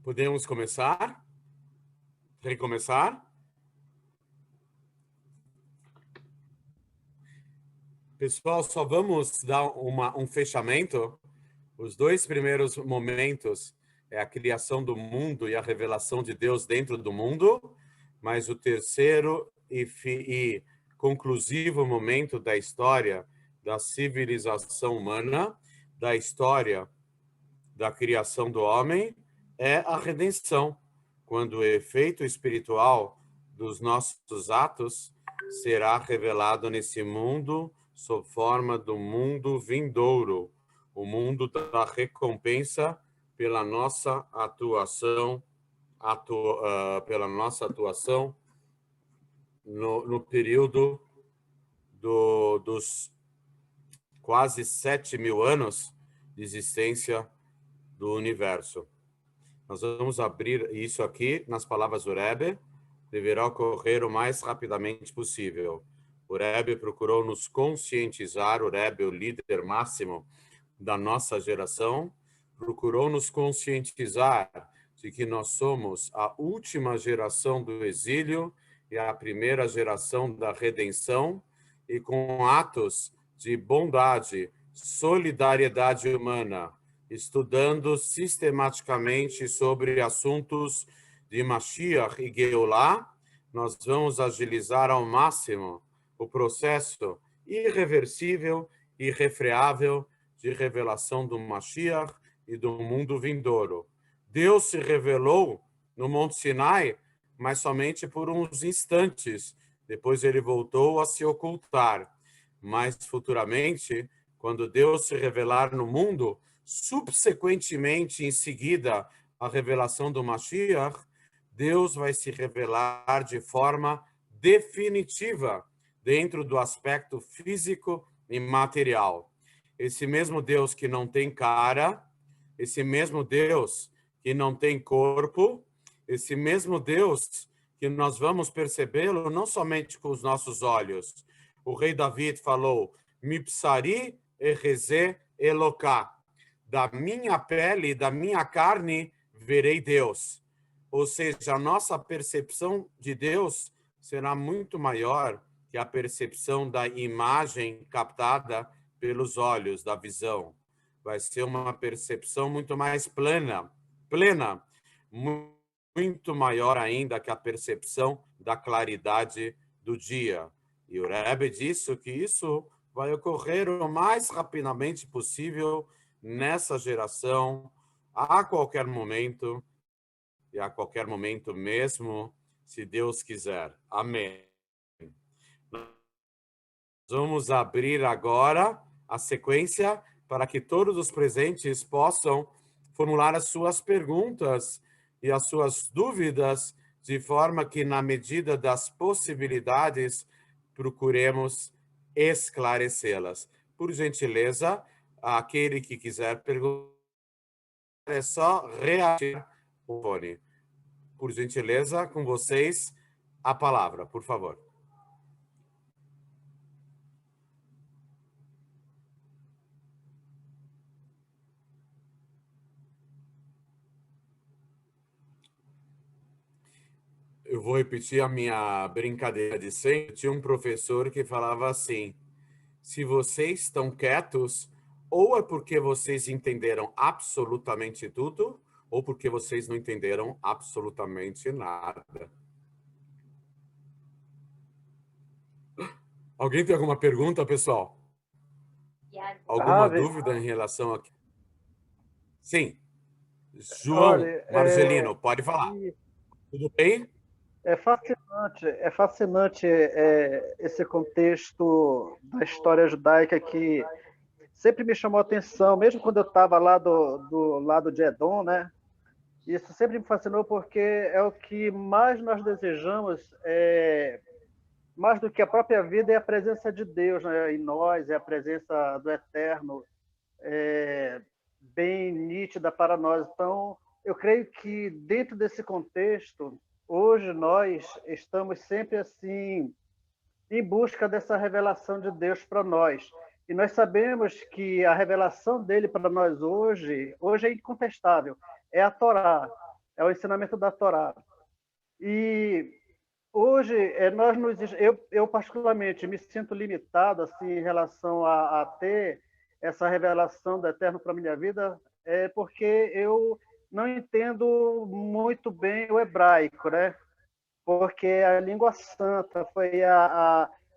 Podemos começar? Recomeçar? Pessoal, só vamos dar um fechamento. Os dois primeiros momentos é a criação do mundo e a revelação de Deus dentro do mundo, mas o terceiro e conclusivo momento da história da civilização humana, da história da criação do homem, é a redenção, quando o efeito espiritual dos nossos atos será revelado nesse mundo sob forma do mundo vindouro, o mundo da recompensa pela nossa atuação, no período dos quase 7.000 anos de existência do universo. Nós vamos abrir isso aqui nas palavras do Rebbe. Deverá ocorrer o mais rapidamente possível. O Rebbe procurou nos conscientizar, o Rebbe, o líder máximo da nossa geração, procurou nos conscientizar de que nós somos a última geração do exílio e a primeira geração da redenção, e com atos de bondade, solidariedade humana, estudando sistematicamente sobre assuntos de Mashiach e Geulah, nós vamos agilizar ao máximo o processo irreversível e irrefreável de revelação do Mashiach e do mundo vindouro. Deus se revelou no Monte Sinai, mas somente por uns instantes. Depois ele voltou a se ocultar. Mas futuramente, quando Deus se revelar no mundo, subsequentemente, em seguida, a revelação do Mashiach, Deus vai se revelar de forma definitiva dentro do aspecto físico e material. Esse mesmo Deus que não tem cara, esse mesmo Deus que não tem corpo, esse mesmo Deus que nós vamos percebê-lo não somente com os nossos olhos. O rei David falou, Mipsari ereze Eloká. Da minha pele e da minha carne verei Deus. Ou seja, a nossa percepção de Deus será muito maior que a percepção da imagem captada pelos olhos, da visão. Vai ser uma percepção muito mais plena, muito maior ainda que a percepção da claridade do dia. E o Rebbe disse que isso vai ocorrer o mais rapidamente possível nessa geração, a qualquer momento, e a qualquer momento mesmo, se Deus quiser. Amém. Vamos abrir agora a sequência para que todos os presentes possam formular as suas perguntas e as suas dúvidas, de forma que, na medida das possibilidades, procuremos esclarecê-las. Por gentileza, aquele que quiser perguntar, é só reagir o fone. Por gentileza, com vocês, a palavra, por favor. Eu vou repetir a minha brincadeira de sempre. Tinha um professor que falava assim, se vocês estão quietos, ou é porque vocês entenderam absolutamente tudo, ou porque vocês não entenderam absolutamente nada. Alguém tem alguma pergunta, pessoal? Alguma Ravi, dúvida em relação a... Sim. João olha, Marcelino, pode falar. Tudo bem? é fascinante esse contexto da história judaica que sempre me chamou a atenção, mesmo quando eu estava lá do lado de Edom, né? Isso sempre me fascinou porque é o que mais nós desejamos, mais do que a própria vida, é a presença de Deus, né, em nós, é a presença do Eterno, bem nítida para nós. Então, eu creio que dentro desse contexto, hoje nós estamos sempre assim em busca dessa revelação de Deus para nós. E nós sabemos que a revelação dele para nós hoje é incontestável. É a Torá, é o ensinamento da Torá. E hoje eu particularmente me sinto limitado assim em relação a ter essa revelação do Eterno para minha vida, porque eu não entendo muito bem o hebraico, né? Porque a língua santa foi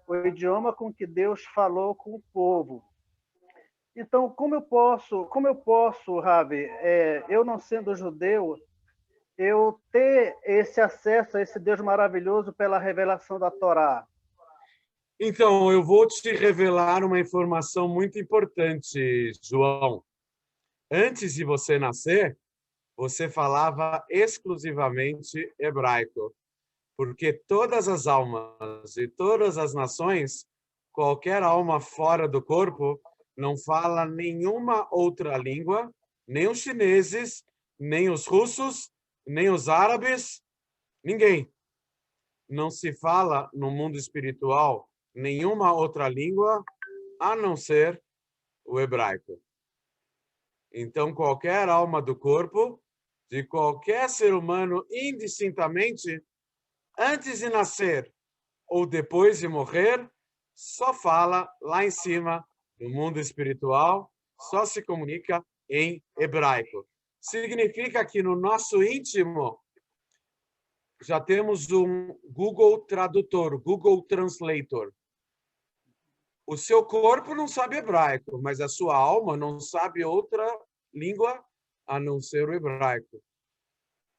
o idioma com que Deus falou com o povo. Então, como eu posso, Ravi, eu não sendo judeu, eu ter esse acesso a esse Deus maravilhoso pela revelação da Torá? Então, eu vou te revelar uma informação muito importante, João. Antes de você nascer, você falava exclusivamente hebraico, porque todas as almas e todas as nações, qualquer alma fora do corpo, não fala nenhuma outra língua, nem os chineses, nem os russos, nem os árabes, ninguém. Não se fala no mundo espiritual nenhuma outra língua a não ser o hebraico. Então, qualquer alma do corpo, de qualquer ser humano, indistintamente, antes de nascer ou depois de morrer, só fala lá em cima, no mundo espiritual, só se comunica em hebraico. Significa que no nosso íntimo já temos um Google Tradutor, Google Translator. O seu corpo não sabe hebraico, mas a sua alma não sabe outra língua a não ser o hebraico.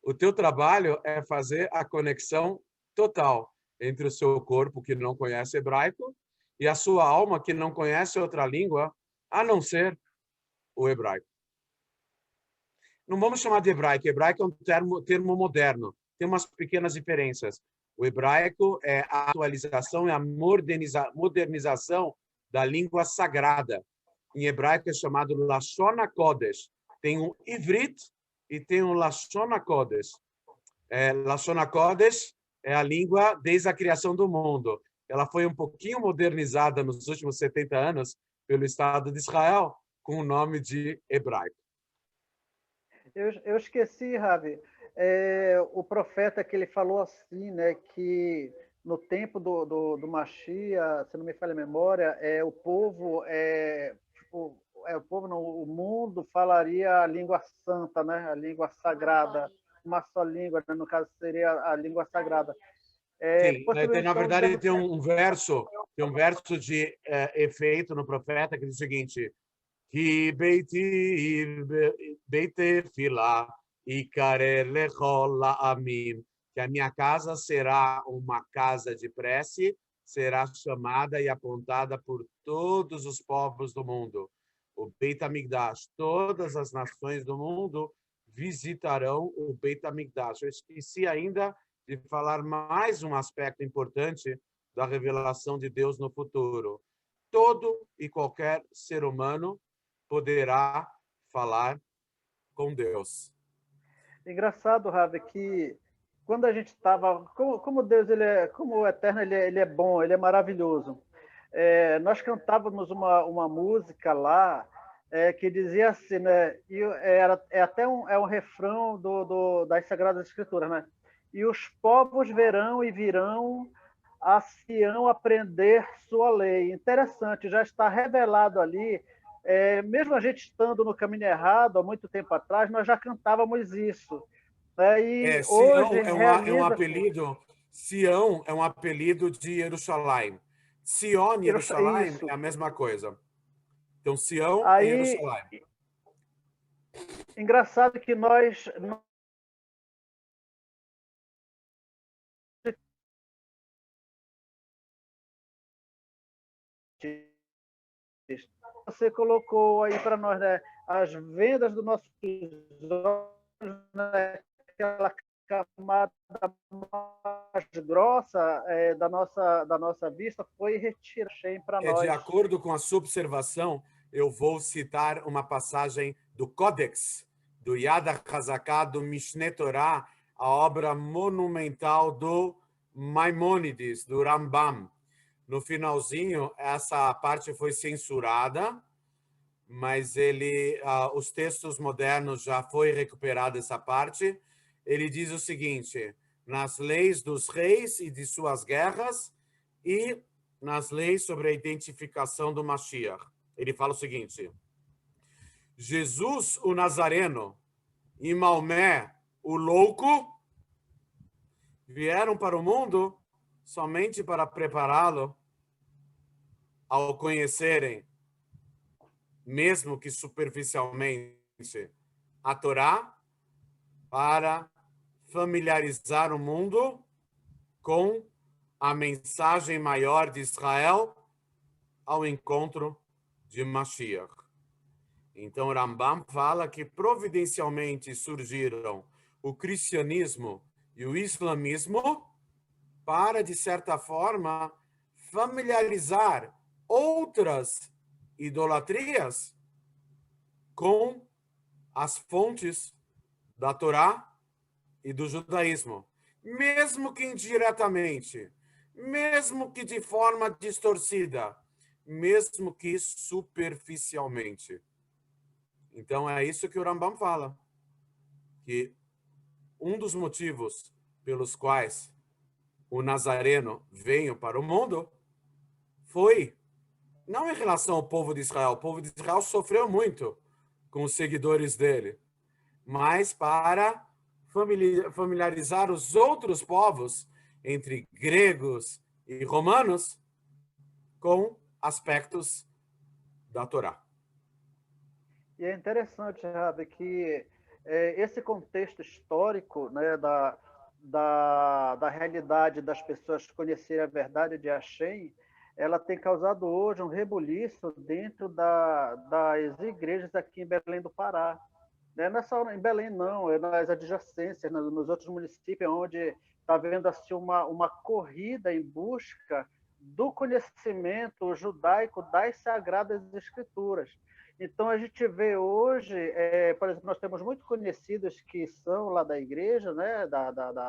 O teu trabalho é fazer a conexão total entre o seu corpo, que não conhece hebraico, e a sua alma, que não conhece outra língua a não ser o hebraico. Não vamos chamar de hebraico. Hebraico é um termo moderno. Tem umas pequenas diferenças. O hebraico é a atualização, é a modernização da língua sagrada. Em hebraico é chamado Lashon HaKodesh. Tem o Ivrit e tem o Lashon HaKodesh. Lashon HaKodesh é a língua desde a criação do mundo. Ela foi um pouquinho modernizada nos últimos 70 anos pelo Estado de Israel com o nome de hebraico. Eu esqueci, Ravi, o profeta que ele falou assim, né, que no tempo do Mashiach, se não me falha a memória, o povo não, o mundo falaria a língua santa, né, a língua sagrada, uma só língua, né, no caso seria a língua sagrada. Sim, Possivelmente na estão verdade dizendo tem um verso, de efeito no profeta que diz o seguinte: que beite filá e lechol amim, que a minha casa será uma casa de prece, será chamada e apontada por todos os povos do mundo. O Beit HaMikdash, todas as nações do mundo visitarão o Beit HaMikdash. Eu esqueci ainda de falar mais um aspecto importante da revelação de Deus no futuro. Todo e qualquer ser humano poderá falar com Deus. Engraçado, Ravi, que quando a gente estava, como Deus como o Eterno ele é bom, ele é maravilhoso. Nós cantávamos uma música lá que dizia assim, né? E é um refrão das Sagradas Escrituras, né? E os povos verão e virão a Sião aprender sua lei. Interessante, já está revelado ali. Mesmo a gente estando no caminho errado há muito tempo atrás, nós já cantávamos isso. E hoje Sião é um realiza. apelido. Sião é um apelido de Jerusalém. Sion, Jerusalém, Isso, é a mesma coisa. Então, Sião e Aí, Jerusalém. engraçado que nós você colocou aí para nós, né, as vendas do nossos olhos, né, aquela camada mais grossa da nossa vista foi retirada para De nós. acordo com a sua observação, eu vou citar uma passagem do Códex, do Yad HaZaká, do Mishneh Torah, a obra monumental do Maimônides, do Rambam. No finalzinho, essa parte foi censurada, mas os textos modernos já foi recuperada essa parte. Ele diz o seguinte: nas leis dos reis e de suas guerras e nas leis sobre a identificação do Mashiach. Ele fala o seguinte: Jesus, o Nazareno, e Maomé, o louco, vieram para o mundo somente para prepará-lo ao conhecerem, mesmo que superficialmente, a Torá, para familiarizar o mundo com a mensagem maior de Israel ao encontro de Mashiach. Então, Rambam fala que providencialmente surgiram o cristianismo e o islamismo para, de certa forma, familiarizar outras idolatrias com as fontes da Torá e do judaísmo, mesmo que indiretamente, mesmo que de forma distorcida, mesmo que superficialmente. Então, é isso que o Rambam fala, que um dos motivos pelos quais o Nazareno veio para o mundo foi, não em relação ao povo de Israel, o povo de Israel sofreu muito com os seguidores dele, mas para familiarizar os outros povos, entre gregos e romanos, com aspectos da Torá. E é interessante, Rabi, que esse contexto histórico, né, da realidade das pessoas conhecerem a verdade de Hashem, ela tem causado hoje um rebuliço dentro das igrejas aqui em Belém do Pará. Né? Não é só em Belém, não, é nas adjacências, nos outros municípios, onde está havendo assim, uma corrida em busca do conhecimento judaico das Sagradas Escrituras. Então, a gente vê hoje, por exemplo, nós temos muito conhecidos que são lá da igreja, né,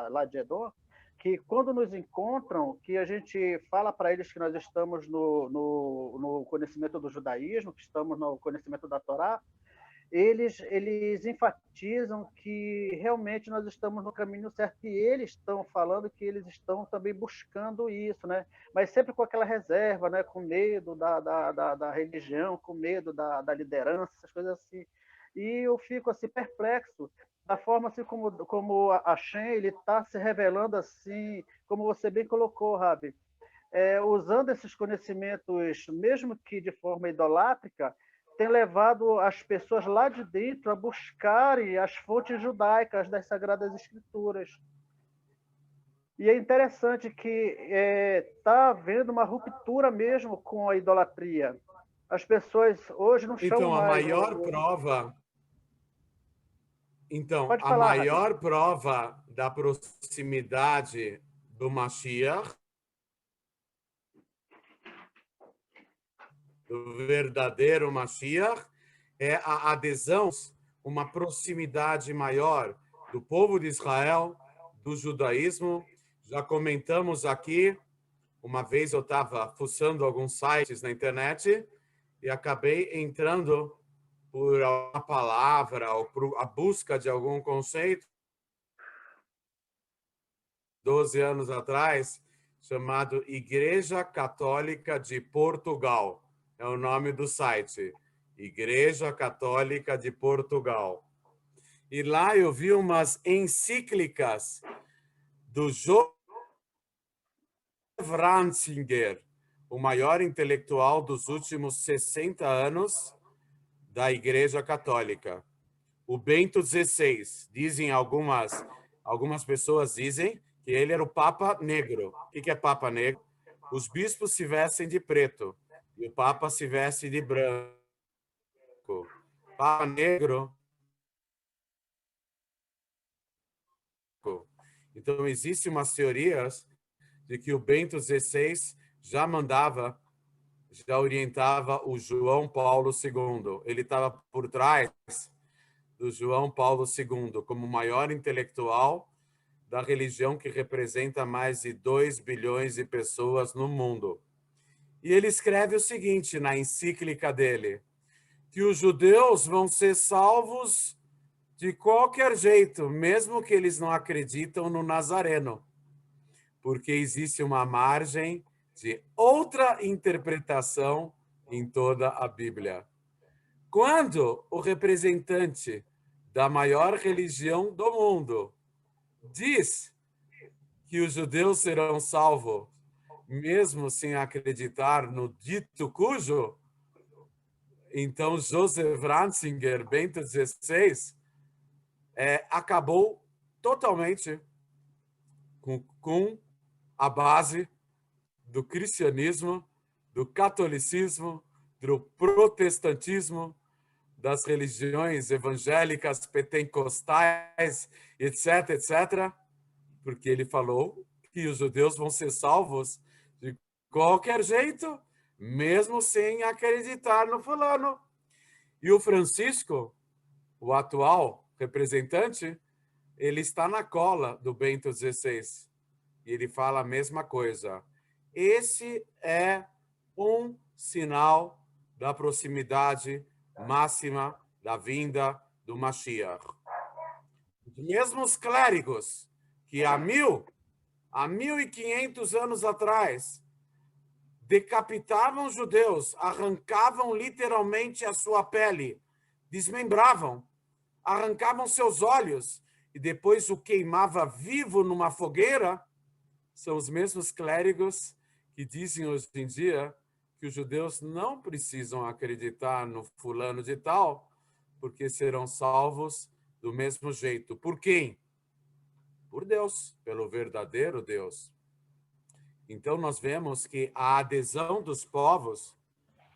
lá de Edom, que quando nos encontram, que a gente fala para eles que nós estamos no conhecimento do judaísmo, que estamos no conhecimento da Torá, eles enfatizam que realmente nós estamos no caminho certo, e eles estão falando que eles estão também buscando isso, né? Mas sempre com aquela reserva, né? Com medo da religião, com medo da liderança, essas coisas assim. E eu fico assim perplexo da forma assim como a Shen ele está se revelando assim, como você bem colocou, Rabi, usando esses conhecimentos, mesmo que de forma idolátrica, tem levado as pessoas lá de dentro a buscarem as fontes judaicas das Sagradas Escrituras. E é interessante que está havendo uma ruptura mesmo com a idolatria. As pessoas hoje não chamam Então, a mais. maior prova... Então, Pode a falar, Rabi. maior prova da proximidade do Mashiach, do verdadeiro Mashiach, é a adesão, uma proximidade maior do povo de Israel, do judaísmo. Já comentamos aqui, uma vez eu estava fuçando alguns sites na internet e acabei entrando por uma palavra ou por a busca de algum conceito 12 anos atrás, chamado Igreja Católica de Portugal. É o nome do site. Igreja Católica de Portugal. E lá eu vi umas encíclicas do Joseph Ratzinger, o maior intelectual dos últimos 60 anos da Igreja Católica. O Bento XVI, dizem algumas pessoas dizem que ele era o Papa Negro. O que é Papa Negro? Os bispos se vestem de preto e o Papa se veste de branco. Papa Negro. Então, existem umas teorias de que o Bento XVI já orientava o João Paulo II. Ele estava por trás do João Paulo II como o maior intelectual da religião que representa mais de 2 bilhões de pessoas no mundo. E ele escreve o seguinte na encíclica dele, que os judeus vão ser salvos de qualquer jeito, mesmo que eles não acreditam no Nazareno, porque existe uma margem de outra interpretação em toda a Bíblia. Quando o representante da maior religião do mundo diz que os judeus serão salvos, mesmo sem acreditar no dito cujo, então Joseph Ratzinger, Bento XVI, acabou totalmente com a base do cristianismo, do catolicismo, do protestantismo, das religiões evangélicas, pentecostais, etc., etc., porque ele falou que os judeus vão ser salvos de qualquer jeito, mesmo sem acreditar no fulano. E o Francisco, o atual representante, ele está na cola do Bento XVI. E ele fala a mesma coisa. Esse é um sinal da proximidade máxima da vinda do Mashiach. Os mesmos clérigos que há 1.500 anos atrás decapitavam judeus, arrancavam literalmente a sua pele, desmembravam, arrancavam seus olhos e depois o queimava vivo numa fogueira, são os mesmos clérigos que dizem hoje em dia que os judeus não precisam acreditar no fulano de tal, porque serão salvos do mesmo jeito. Por quem? Por Deus, pelo verdadeiro Deus. Então, nós vemos que a adesão dos povos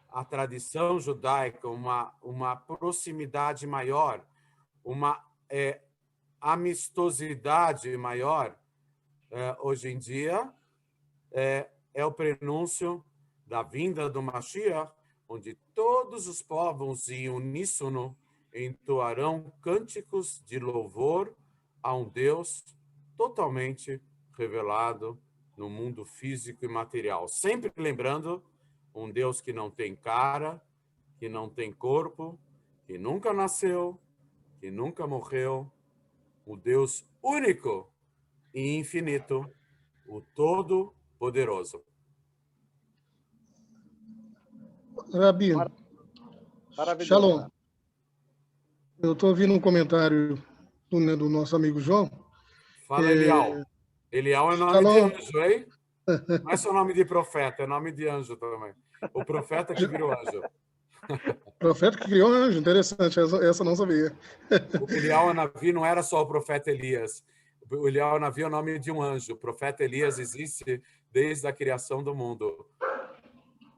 à tradição judaica, uma proximidade maior, uma amistosidade maior, hoje em dia, é o prenúncio da vinda do Mashiach, onde todos os povos em uníssono entoarão cânticos de louvor a um Deus totalmente revelado no mundo físico e material. Sempre lembrando, um Deus que não tem cara, que não tem corpo, que nunca nasceu, que nunca morreu, o Deus único e infinito, o Todo-Poderoso. Rabi, Shalom. Eu estou ouvindo um comentário do nosso amigo João. Fala, Elial. Elial é nome Shalom. de anjo, hein? Não é só nome de profeta, é nome de anjo também. O profeta que virou anjo. Profeta que criou anjo, interessante, essa eu não sabia. O Elial Hanavi não era só o profeta Elias. O Elial Hanavi é o nome de um anjo. O profeta Elias existe desde a criação do mundo.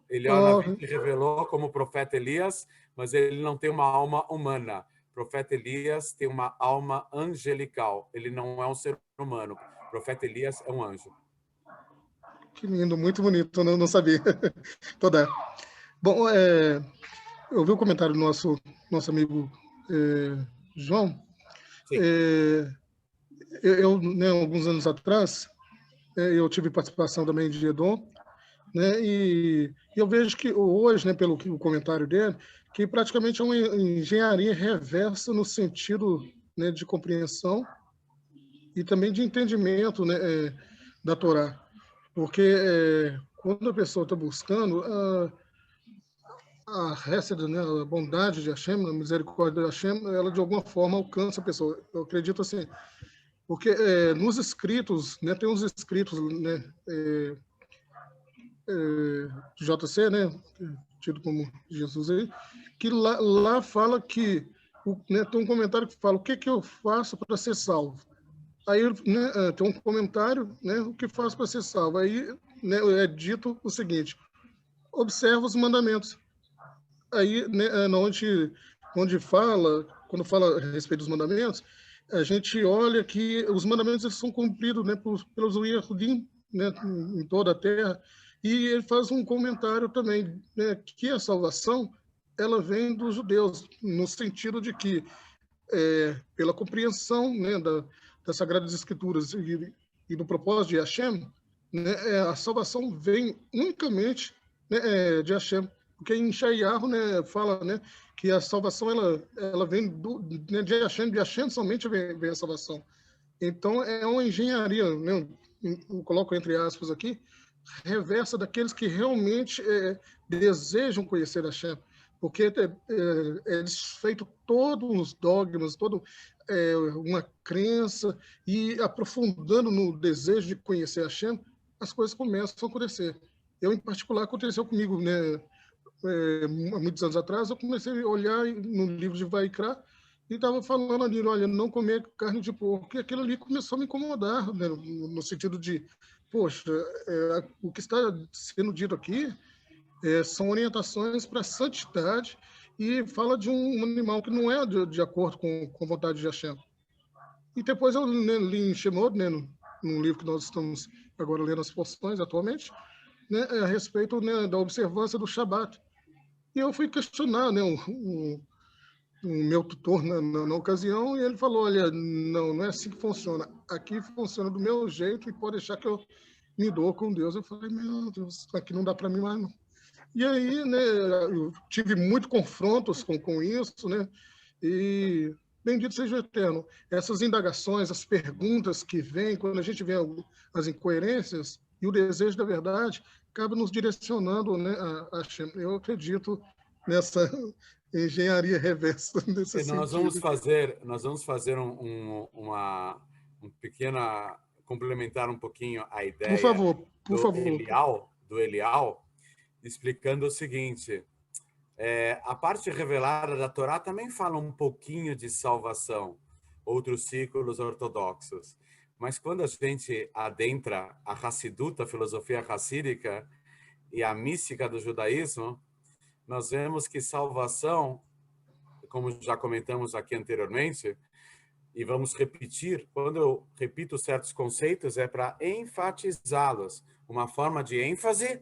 Elial Hanavi se revelou como profeta Elias, mas ele não tem uma alma humana. O profeta Elias tem uma alma angelical. Ele não é um ser humano. O profeta Elias é um anjo. Que lindo, muito bonito, eu não sabia. Toda. Bom, eu vi o comentário do nosso amigo João. Eu, né, alguns anos atrás, eu tive participação também de Edom, né, e eu vejo que hoje, né, pelo comentário dele, que praticamente é uma engenharia reversa no sentido, né, de compreensão e também de entendimento, né, da Torá. Porque quando a pessoa está buscando a Hesed, né, a bondade de Hashem, a misericórdia de Hashem, ela de alguma forma alcança a pessoa. Eu acredito assim, porque nos escritos, né, tem uns escritos, né, JC, né, tido como Jesus aí, que lá fala que, né, tem um comentário que fala: o que eu faço para ser salvo? Aí, né, tem um comentário, né, o que faço para ser salvo? Aí, né, é dito o seguinte: observa os mandamentos. Aí, né, onde fala, quando fala a respeito dos mandamentos, a gente olha que os mandamentos eles são cumpridos, né, pelos Yehudim, né, em toda a terra, e ele faz um comentário também, né, que a salvação ela vem dos judeus, no sentido de que, pela compreensão, né, das Sagradas Escrituras e do propósito de Hashem, né, a salvação vem unicamente, né, de Hashem, porque em Shayahu, né, fala, né, que a salvação ela vem né, de Hashem somente vem a salvação. Então é uma engenharia, né, eu coloco entre aspas aqui, reversa daqueles que realmente desejam conhecer Hashem, porque é desfeito todos os dogmas, toda uma crença, e aprofundando no desejo de conhecer Hashem, as coisas começam a acontecer. Eu, em particular, aconteceu comigo, né? Há muitos anos atrás, eu comecei a olhar no livro de Vaikra e estava falando ali: olha, não comer carne de porco, e aquilo ali começou a me incomodar, né? No sentido de, poxa, o que está sendo dito aqui são orientações para a santidade, e fala de um animal que não é de acordo com a vontade de Hashem. E depois eu, né, li em Shemot, né, num livro que nós estamos agora lendo as porções atualmente, né, a respeito, né, da observância do Shabat. E eu fui questionar, né, o meu tutor na ocasião, e ele falou: olha, não é assim que funciona. Aqui funciona do meu jeito e pode deixar que eu me dou com Deus. Eu falei: meu Deus, aqui não dá para mim mais, não. E aí, né, eu tive muitos confrontos com isso, né, e bendito seja o Eterno. Essas indagações, as perguntas que vêm, quando a gente vê as incoerências e o desejo da verdade, acaba nos direcionando, né, a Hashem. Eu acredito nessa engenharia reversa nesse sentido. Nós vamos fazer uma pequena complementar um pouquinho a Por ideia favor, por favor. do Elial, explicando o seguinte: a parte revelada da Torá também fala um pouquinho de salvação, outros círculos ortodoxos. Mas quando a gente adentra a Hassidut, a filosofia hassídica e a mística do judaísmo, nós vemos que salvação, como já comentamos aqui anteriormente, e vamos repetir, quando eu repito certos conceitos, é para enfatizá-los. Uma forma de ênfase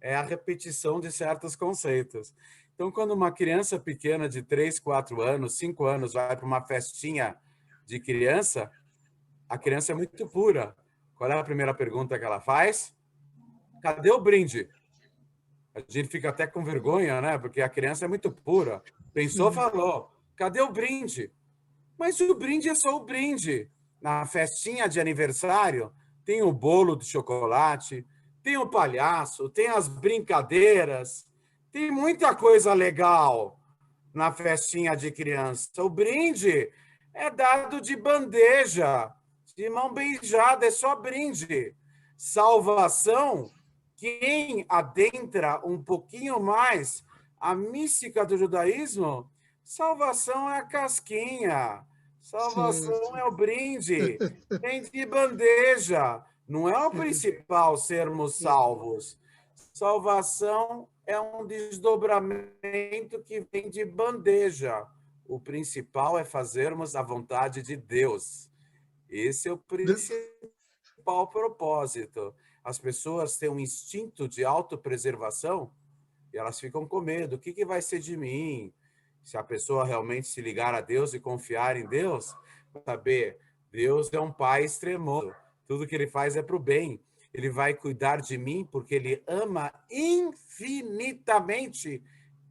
é a repetição de certos conceitos. Então, quando uma criança pequena de 3, 4 anos, 5 anos vai para uma festinha de criança, a criança é muito pura. Qual é a primeira pergunta que ela faz? Cadê o brinde? A gente fica até com vergonha, né? Porque a criança é muito pura. Pensou, falou. Cadê o brinde? Mas o brinde é só o brinde. Na festinha de aniversário, tem o bolo de chocolate, tem o palhaço, tem as brincadeiras, tem muita coisa legal na festinha de criança. O brinde é dado de bandeja, de mão beijada, é só brinde. Salvação, quem adentra um pouquinho mais a mística do judaísmo, salvação é a casquinha. Salvação é o brinde, vem de bandeja. Não é o principal sermos salvos. Salvação é um desdobramento que vem de bandeja. O principal é fazermos a vontade de Deus. Esse é o principal propósito. As pessoas têm um instinto de autopreservação e elas ficam com medo. O que vai ser de mim? Se a pessoa realmente se ligar a Deus e confiar em Deus, saber, Deus é um pai extremoso. Tudo que ele faz é para o bem. Ele vai cuidar de mim porque ele ama infinitamente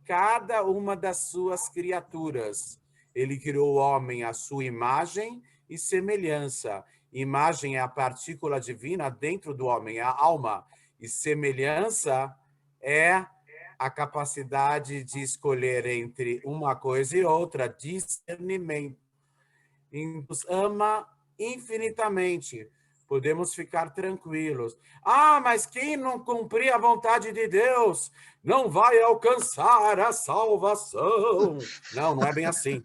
cada uma das suas criaturas. Ele criou o homem à sua imagem e semelhança. Imagem é a partícula divina dentro do homem, é a alma. E semelhança é a capacidade de escolher entre uma coisa e outra, discernimento. E nos ama infinitamente. podemos ficar tranquilos. Ah, mas quem não cumprir a vontade de Deus não vai alcançar a salvação. Não, não é bem assim.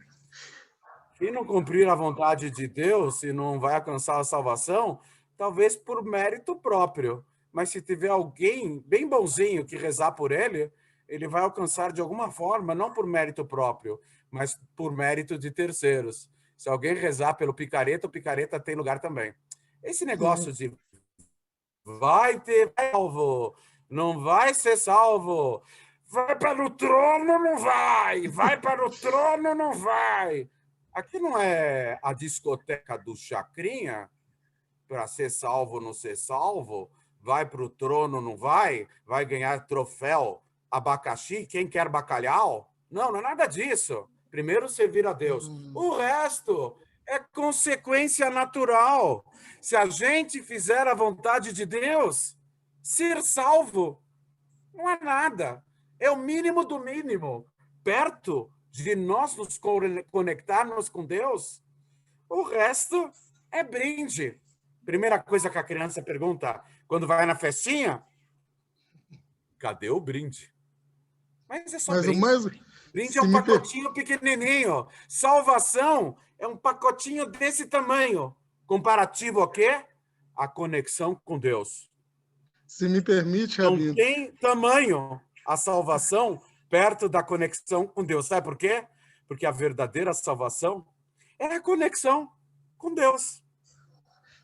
Quem não cumprir a vontade de Deus e não vai alcançar a salvação, talvez por mérito próprio. Mas se tiver alguém bem bonzinho que rezar por ele, ele vai alcançar de alguma forma, não por mérito próprio, mas por mérito de terceiros. Se alguém rezar pelo picareta, o picareta tem lugar também. Esse negócio de vai ter salvo, não vai ser salvo, vai para o trono, não vai, vai para o trono, não vai. Aqui não é a discoteca do Chacrinha, para ser salvo ou não ser salvo, vai para o trono, não vai, vai ganhar troféu abacaxi, quem quer bacalhau? Não, não é nada disso. Primeiro servir a Deus. O resto é consequência natural. Se a gente fizer a vontade de Deus, ser salvo não é nada. É o mínimo do mínimo. Perto de nós nos conectarmos com Deus, o resto é brinde. Primeira coisa que a criança pergunta quando vai na festinha, cadê o brinde? Mas é só Mas brinde. o mais... Brinde é um pacotinho pequenininho. Salvação é um pacotinho desse tamanho. Comparativo ao quê? A conexão com Deus. Se me permite, Rabino. Não tem tamanho a salvação perto da conexão com Deus. Sabe por quê? Porque a verdadeira salvação é a conexão com Deus.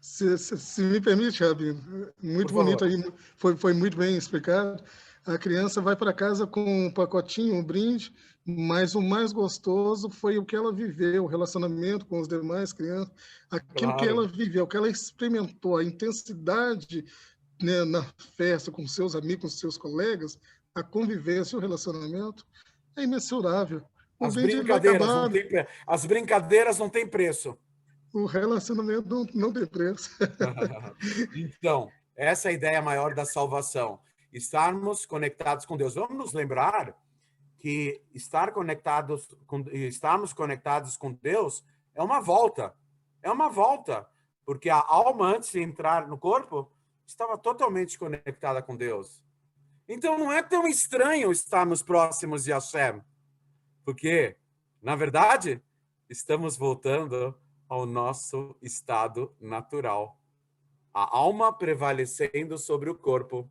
Se me permite, Rabino, muito bonito aí, foi muito bem explicado. A criança vai para casa com um pacotinho, um brinde, mas o mais gostoso foi o que ela viveu, o relacionamento com os demais crianças, aquilo que ela viveu, que ela experimentou, a intensidade, né, na festa, com seus amigos, com seus colegas, a convivência, o relacionamento, é imensurável. As brincadeiras não têm preço. O relacionamento não tem preço. Então, essa é a ideia maior da salvação. Estarmos conectados com Deus. Vamos nos lembrar que estarmos conectados com Deus é uma volta. É uma volta. Porque a alma, antes de entrar no corpo, estava totalmente conectada com Deus. Então, não é tão estranho estarmos próximos de Hashem. Porque, na verdade, estamos voltando ao nosso estado natural. A alma prevalecendo sobre o corpo.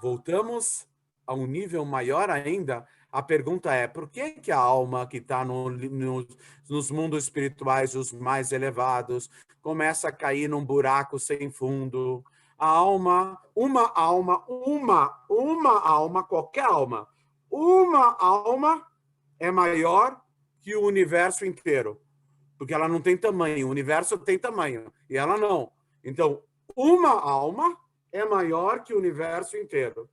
Voltamos a um nível maior ainda. A pergunta é, por que a alma que está nos mundos espirituais, os mais elevados, começa a cair num buraco sem fundo? A alma, qualquer alma, uma alma é maior que o universo inteiro. Porque ela não tem tamanho, o universo tem tamanho, e ela não. Então, uma alma é maior que o universo inteiro.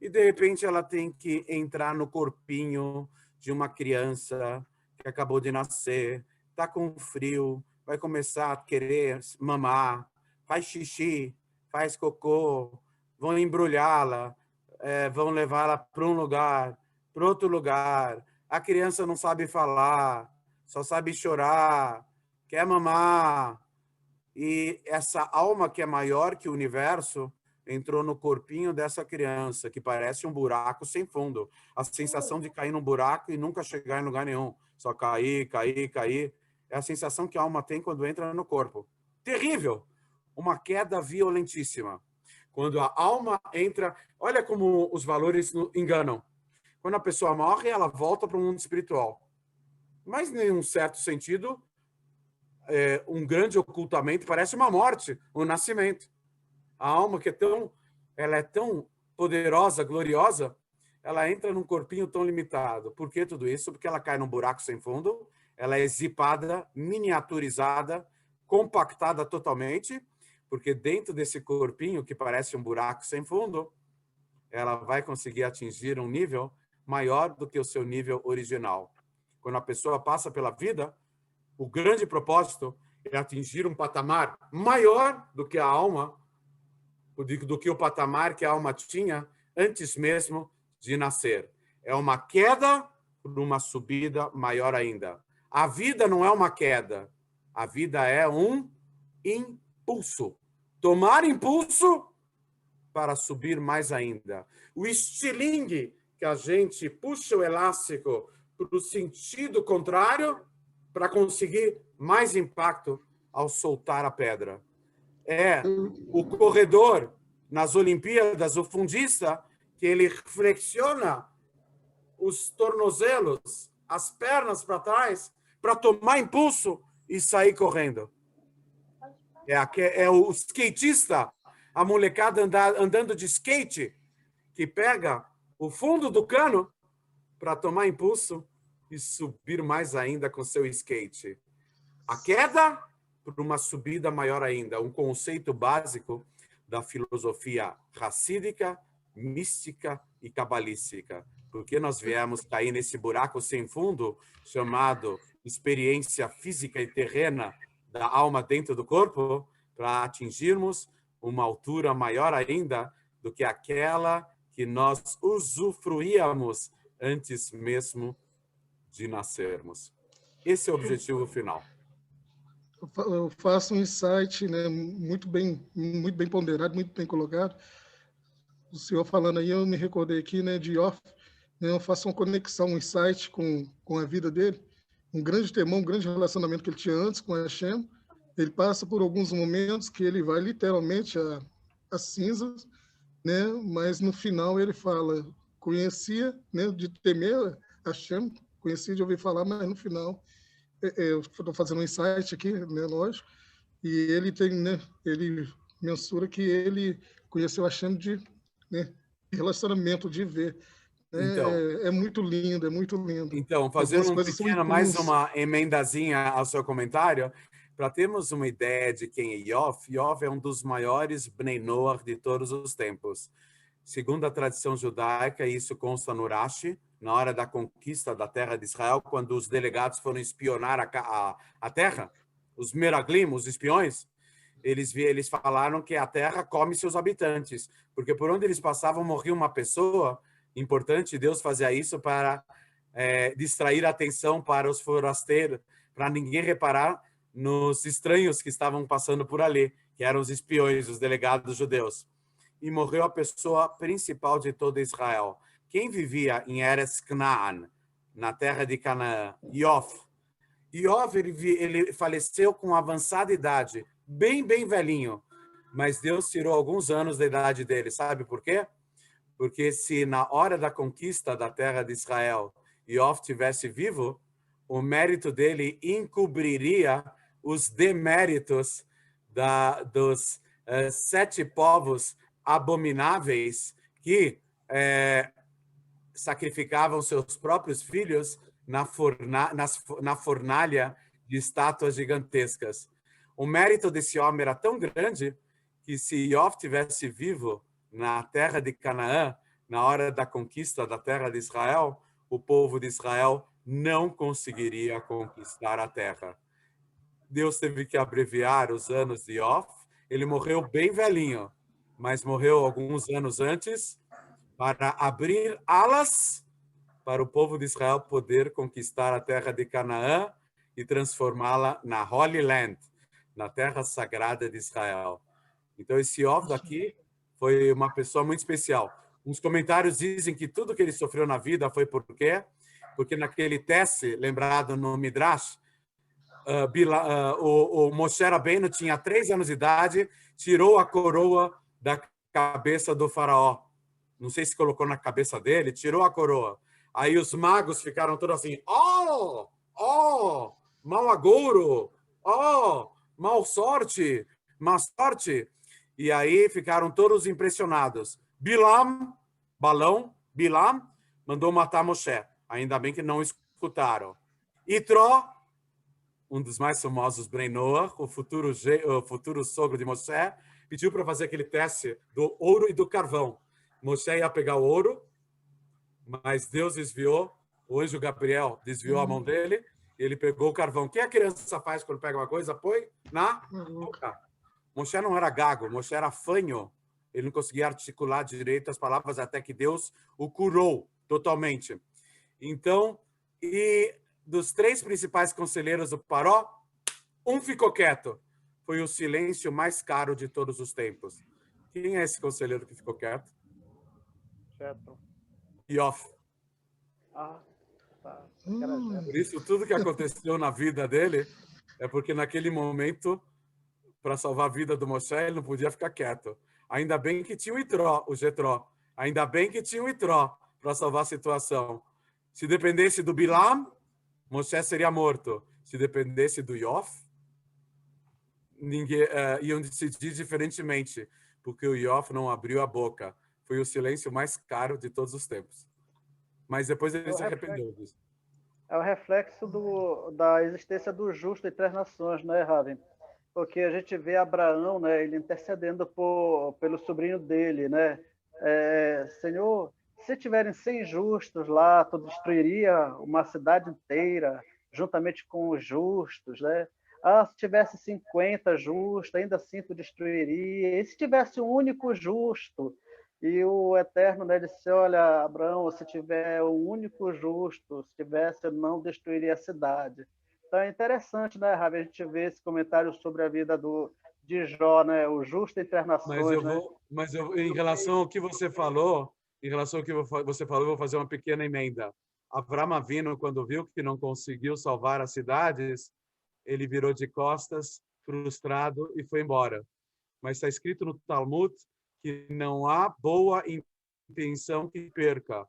E, de repente, ela tem que entrar no corpinho de uma criança que acabou de nascer, está com frio, vai começar a querer mamar, faz xixi, faz cocô, vão embrulhá-la, vão levá-la para um lugar, para outro lugar. A criança não sabe falar, só sabe chorar, quer mamar. E essa alma que é maior que o universo entrou no corpinho dessa criança, que parece um buraco sem fundo. A sensação de cair num buraco e nunca chegar em lugar nenhum. Só cair. É a sensação que a alma tem quando entra no corpo. Terrível! Uma queda violentíssima. Quando a alma entra... Olha como os valores enganam. Quando a pessoa morre, ela volta para o mundo espiritual. Mas, em um certo sentido, um grande ocultamento parece uma morte, um nascimento. A alma que ela é tão poderosa, gloriosa, ela entra num corpinho tão limitado. Por que tudo isso? Porque ela cai num buraco sem fundo, ela é zipada, miniaturizada, compactada totalmente, porque dentro desse corpinho que parece um buraco sem fundo, ela vai conseguir atingir um nível maior do que o seu nível original. Quando a pessoa passa pela vida, o grande propósito é atingir um patamar maior do que a alma, do que o patamar que a alma tinha antes mesmo de nascer. É uma queda para uma subida maior ainda. A vida não é uma queda. A vida é um impulso. Tomar impulso para subir mais ainda. O estilingue, que a gente puxa o elástico para o sentido contrário para conseguir mais impacto ao soltar a pedra. É o corredor nas Olimpíadas, o fundista, que ele flexiona os tornozelos, as pernas para trás, para tomar impulso e sair correndo. É o skatista, a molecada andando de skate, que pega o fundo do cano para tomar impulso e subir mais ainda com seu skate. A queda para uma subida maior ainda, um conceito básico da filosofia racídica, mística e cabalística. Porque nós viemos cair nesse buraco sem fundo chamado experiência física e terrena da alma dentro do corpo para atingirmos uma altura maior ainda do que aquela que nós usufruíamos antes mesmo de nascermos. Esse é o objetivo final. Eu faço um insight, né, muito bem ponderado, muito bem colocado. O senhor falando aí, eu me recordei aqui, né, de Ioff, né, eu faço uma conexão, um insight com a vida dele, um grande temor, um grande relacionamento que ele tinha antes com a Hashem. Ele passa por alguns momentos que ele vai literalmente às cinzas, né, mas no final ele fala, conhecia, né, de temer a Hashem, conhecia de ouvir falar, mas no final eu estou fazendo um insight aqui, né, lógico, e ele tem, né, ele mensura que ele conheceu a Hashem de, né, relacionamento, de ver. Então, é muito lindo, é muito lindo. Então, fazendo mais uma emendazinha ao seu comentário, para termos uma ideia de quem é Ioff, Ioff é um dos maiores Bnei Noach de todos os tempos. Segundo a tradição judaica, isso consta no Rashi, na hora da conquista da terra de Israel, quando os delegados foram espionar a terra, os meraglim, os espiões, eles falaram que a terra come seus habitantes, porque por onde eles passavam morria uma pessoa importante. Deus fazia isso para distrair a atenção para os forasteiros, para ninguém reparar nos estranhos que estavam passando por ali, que eram os espiões, os delegados judeus. E morreu a pessoa principal de todo Israel. Quem vivia em Eretz Canaan, na terra de Canaã? Ioff. Ioff, ele faleceu com avançada idade, bem velhinho, mas Deus tirou alguns anos da idade dele. Sabe por quê? Porque se na hora da conquista da terra de Israel Ioff tivesse vivo, o mérito dele encobriria os deméritos dos 7 povos abomináveis que sacrificavam seus próprios filhos na fornalha de estátuas gigantescas. O mérito desse homem era tão grande que se Ioff tivesse vivo na terra de Canaã, na hora da conquista da terra de Israel, o povo de Israel não conseguiria conquistar a terra. Deus teve que abreviar os anos de Ioff. Ele morreu bem velhinho, mas morreu alguns anos antes para abrir alas para o povo de Israel poder conquistar a terra de Canaã e transformá-la na Holy Land, na terra sagrada de Israel. Então, esse Ioff daqui foi uma pessoa muito especial. Uns comentários dizem que tudo que ele sofreu na vida foi por quê? Porque naquele teste, lembrado no Midrash, o Moshe Rabbeinu tinha 3 anos de idade, tirou a coroa da cabeça do faraó. Não sei se colocou na cabeça dele, tirou a coroa. Aí os magos ficaram todos assim, mau agouro, mau sorte, má sorte. E aí ficaram todos impressionados. Bilam mandou matar Moshe. Ainda bem que não escutaram. Itró, um dos mais famosos Bnei Noach, o futuro sogro de Moshe, pediu para fazer aquele teste do ouro e do carvão. Moshe ia pegar o ouro, mas Deus desviou, o anjo Gabriel desviou a mão dele, e ele pegou o carvão. O que a criança faz quando pega uma coisa? Põe na boca. Moshe não era gago, Moshe era fanho. Ele não conseguia articular direito as palavras até que Deus o curou totalmente. Então, e dos 3 principais conselheiros do Paró, um ficou quieto. foi o silêncio mais caro de todos os tempos. Quem é esse conselheiro que ficou quieto? Jetro. Iof. Ah, tá. Por isso, tudo que aconteceu na vida dele é porque naquele momento, para salvar a vida do Moshe, ele não podia ficar quieto. Ainda bem que tinha o Jetró. Ainda bem que tinha o Itró para salvar a situação. Se dependesse do Bilam, Moshe seria morto. Se dependesse do Iof, ninguém iam decidir diferentemente, porque o Iof não abriu a boca. Foi o silêncio mais caro de todos os tempos. Mas depois ele se arrependeu disso. É o reflexo da existência do justo entre as nações, né, Raven? Porque a gente vê Abraão, né, ele intercedendo pelo sobrinho dele, né? Senhor, se tiverem 100 justos lá, tu destruiria uma cidade inteira, juntamente com os justos, né? Ah, se tivesse 50 justos, ainda assim tu destruiria. E se tivesse um único justo? E o Eterno, né, disse, olha, Abraão, se tiver um único justo, se tivesse, eu não destruiria a cidade. Então é interessante, né, Ravi, a gente ver esse comentário sobre a vida de Jó, né, o justo entre as nações. Em relação ao que você falou, eu vou fazer uma pequena emenda. Avraham Avinu, quando viu que não conseguiu salvar as cidades, ele virou de costas, frustrado, e foi embora. Mas está escrito no Talmud que não há boa intenção que perca.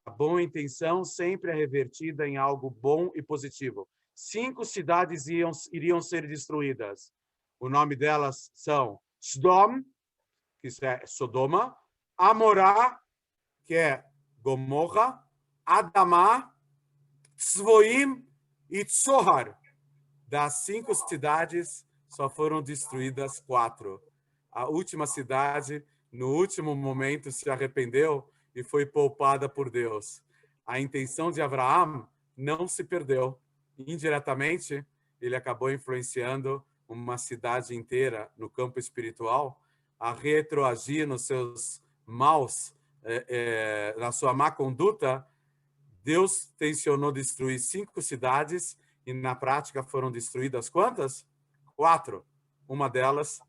A boa intenção sempre é revertida em algo bom e positivo. 5 cidades iriam ser destruídas. O nome delas são Sodom, que é Sodoma, Amorá, que é Gomorra, Adamá, Tzvoim e Tzohar. Das 5 cidades, só foram destruídas 4. A última cidade, no último momento, se arrependeu e foi poupada por Deus. A intenção de Abraão não se perdeu. Indiretamente, ele acabou influenciando uma cidade inteira no campo espiritual a retroagir nos seus maus, na sua má conduta. Deus tensionou destruir 5 cidades e, na prática, foram destruídas quantas? 4. Uma delas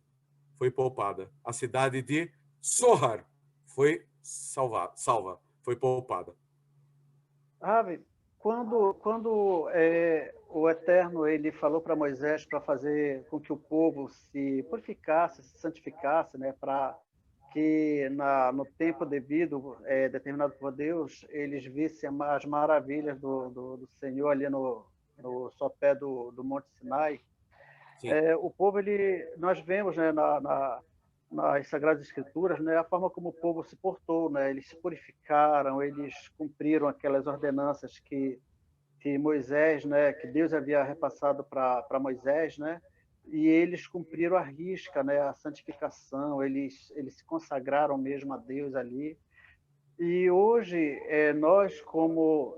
foi poupada. A cidade de Sohar foi salva, foi poupada. Ravi, quando o Eterno ele falou para Moisés para fazer com que o povo se purificasse, se santificasse, né, para que no tempo devido, determinado por Deus, eles vissem as maravilhas do Senhor ali no sopé do Monte Sinai. O povo, nós vemos, né, nas Sagradas Escrituras, né, a forma como o povo se portou, né? Eles se purificaram, eles cumpriram aquelas ordenanças que Moisés, né, que Deus havia repassado para Moisés, né? E eles cumpriram à risca, né, a santificação, eles se consagraram mesmo a Deus ali. E hoje, nós, como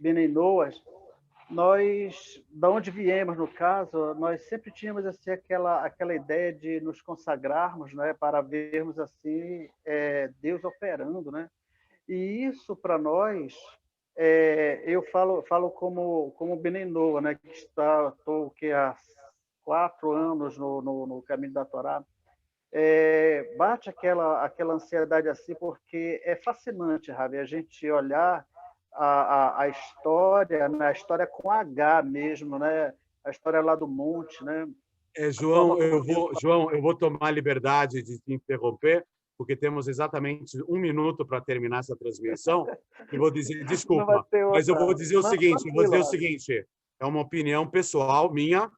Benei Noas, nós, da onde viemos, no caso, nós sempre tínhamos assim aquela ideia de nos consagrarmos, né, para vermos assim Deus operando, né? E isso para nós, eu falo como Benei Noa, né, que estou há 4 anos no caminho da Torá. Bate aquela ansiedade assim, porque é fascinante, Ravi, a gente olhar a história, né? A história com H mesmo, né? A história lá do monte, né? João, eu vou tomar a liberdade de te interromper, porque temos exatamente 1 minuto para terminar essa transmissão. E vou dizer, desculpa, mas eu vou dizer o seguinte, é uma opinião pessoal minha.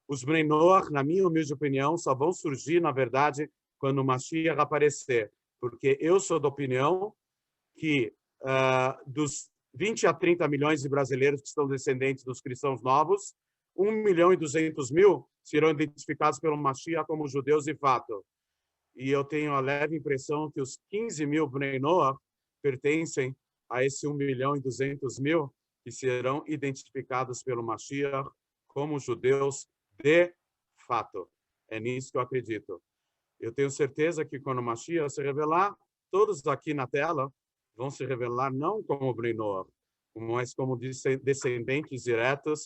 Os Bnei Noach, na minha humilde opinião, só vão surgir, na verdade, quando o Mashiach aparecer. Porque eu sou da opinião que dos 20 a 30 milhões de brasileiros que estão descendentes dos cristãos novos, 1.200.000 serão identificados pelo Mashiach como judeus de fato. E eu tenho a leve impressão que os 15.000 Bnei Noach pertencem a esse 1.200.000 que serão identificados pelo Mashiach como judeus de fato. É nisso que eu acredito. Eu tenho certeza que quando o Mashiach se revelar, todos aqui na tela vão se revelar não como Bnei Noach, mas como descendentes diretos